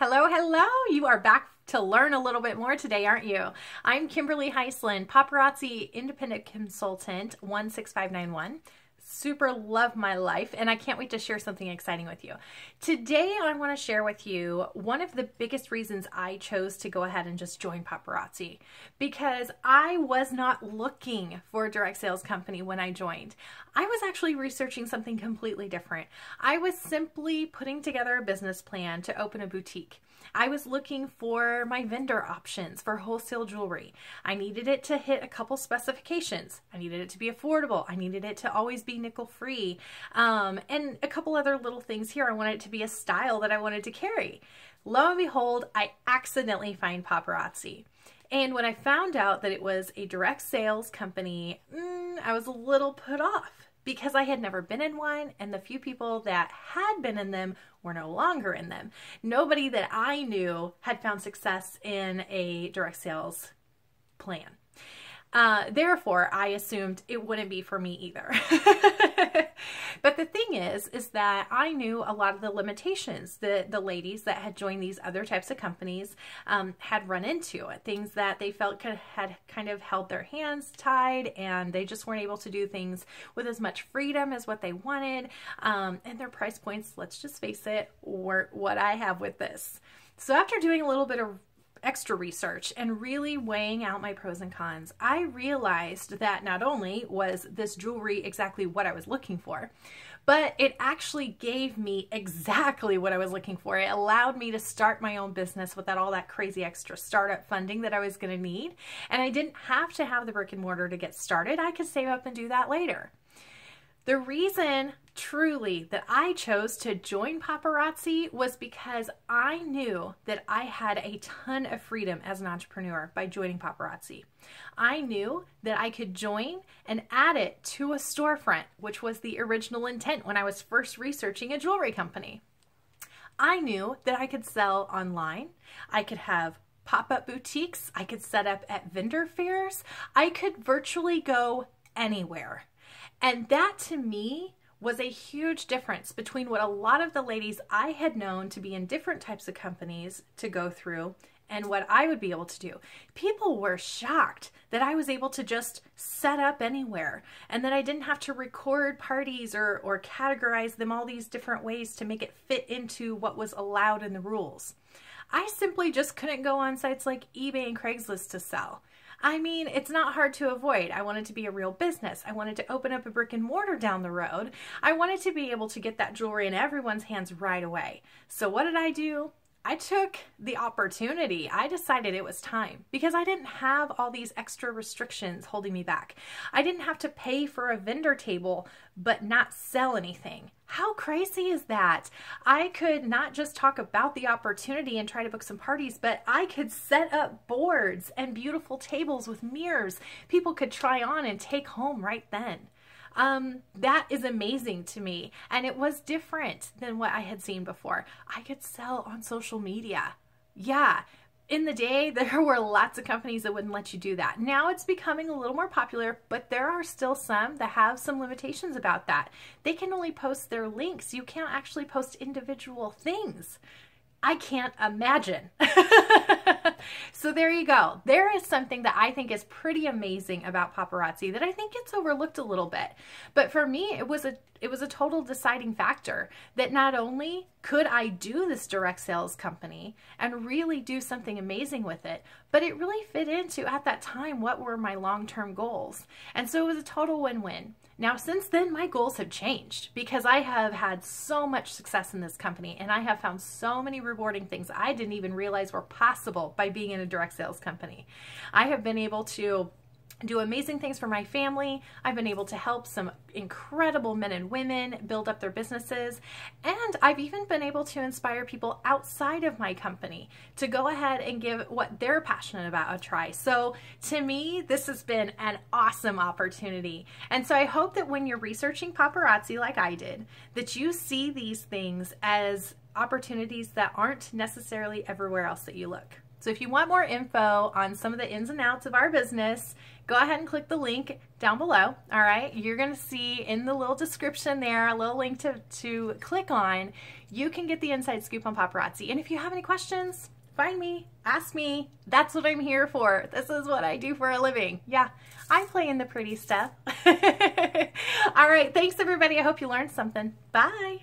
Hello, hello. You are back to learn a little bit more today, aren't you? I'm Kimberly Heisland, paparazzi independent consultant 16591. Super love my life, and I can't wait to share something exciting with you. Today, I want to share with you one of the biggest reasons I chose to go ahead and just join paparazzi, because I was not looking for a direct sales company when I joined. I was actually researching something completely different. I was simply putting together a business plan to open a boutique. I was looking for my vendor options for wholesale jewelry. I needed it to hit a couple specifications. I needed it to be affordable. I needed it to always be nickel free. And a couple other little things here. I wanted it to be a style that I wanted to carry. Lo and behold, I accidentally find paparazzi. And when I found out that it was a direct sales company, I was a little put off, because I had never been in one, and the few people that had been in them were no longer in them. Nobody that I knew had found success in a direct sales plan. Therefore, I assumed it wouldn't be for me either. But the thing is that I knew a lot of the limitations that the ladies that had joined these other types of companies had run into, things that they felt had kind of held their hands tied, and they just weren't able to do things with as much freedom as what they wanted. And their price points, let's just face it, weren't what I have with this. So after doing a little bit of extra research and really weighing out my pros and cons, I realized that not only was this jewelry exactly what I was looking for, but it actually gave me exactly what I was looking for. It allowed me to start my own business without all that crazy extra startup funding that I was going to need. And I didn't have to have the brick and mortar to get started. I could save up and do that later. The reason truly that I chose to join paparazzi was because I knew that I had a ton of freedom as an entrepreneur by joining paparazzi. I knew that I could join and add it to a storefront, which was the original intent when I was first researching a jewelry company. I knew that I could sell online. I could have pop-up boutiques. I could set up at vendor fairs. I could virtually go anywhere. And that to me was a huge difference between what a lot of the ladies I had known to be in different types of companies to go through and what I would be able to do. People were shocked that I was able to just set up anywhere, and that I didn't have to record parties or categorize them all these different ways to make it fit into what was allowed in the rules. I simply just couldn't go on sites like eBay and Craigslist to sell. I mean, it's not hard to avoid. I wanted to be a real business. I wanted to open up a brick and mortar down the road. I wanted to be able to get that jewelry in everyone's hands right away. So what did I do? I took the opportunity. I decided it was time, because I didn't have all these extra restrictions holding me back. I didn't have to pay for a vendor table but not sell anything. How crazy is that? I could not just talk about the opportunity and try to book some parties, but I could set up boards and beautiful tables with mirrors people could try on and take home right then. That is amazing to me, and it was different than what I had seen before. I could sell on social media. Yeah, in the day, there were lots of companies that wouldn't let you do that. Now it's becoming a little more popular, but there are still some that have some limitations about that. They can only post their links. You can't actually post individual things. I can't imagine. So there you go. There is something that I think is pretty amazing about paparazzi that I think gets overlooked a little bit. But for me, it was a total deciding factor that not only could I do this direct sales company and really do something amazing with it, but it really fit into, at that time, what were my long-term goals. And so it was a total win-win. Now, since then, my goals have changed, because I have had so much success in this company, and I have found so many rewarding things I didn't even realize were possible by being in a direct sales company. I have been able to do amazing things for my family. I've been able to help some incredible men and women build up their businesses. And I've even been able to inspire people outside of my company to go ahead and give what they're passionate about a try. So to me, this has been an awesome opportunity. And so I hope that when you're researching paparazzi like I did, that you see these things as opportunities that aren't necessarily everywhere else that you look. So if you want more info on some of the ins and outs of our business, go ahead and click the link down below. All right, you're going to see in the little description there a little link to click on. You can get the inside scoop on paparazzi. And if you have any questions, find me, ask me. That's what I'm here for. This is what I do for a living. Yeah, I play in the pretty stuff. All right, thanks everybody. I hope you learned something. Bye.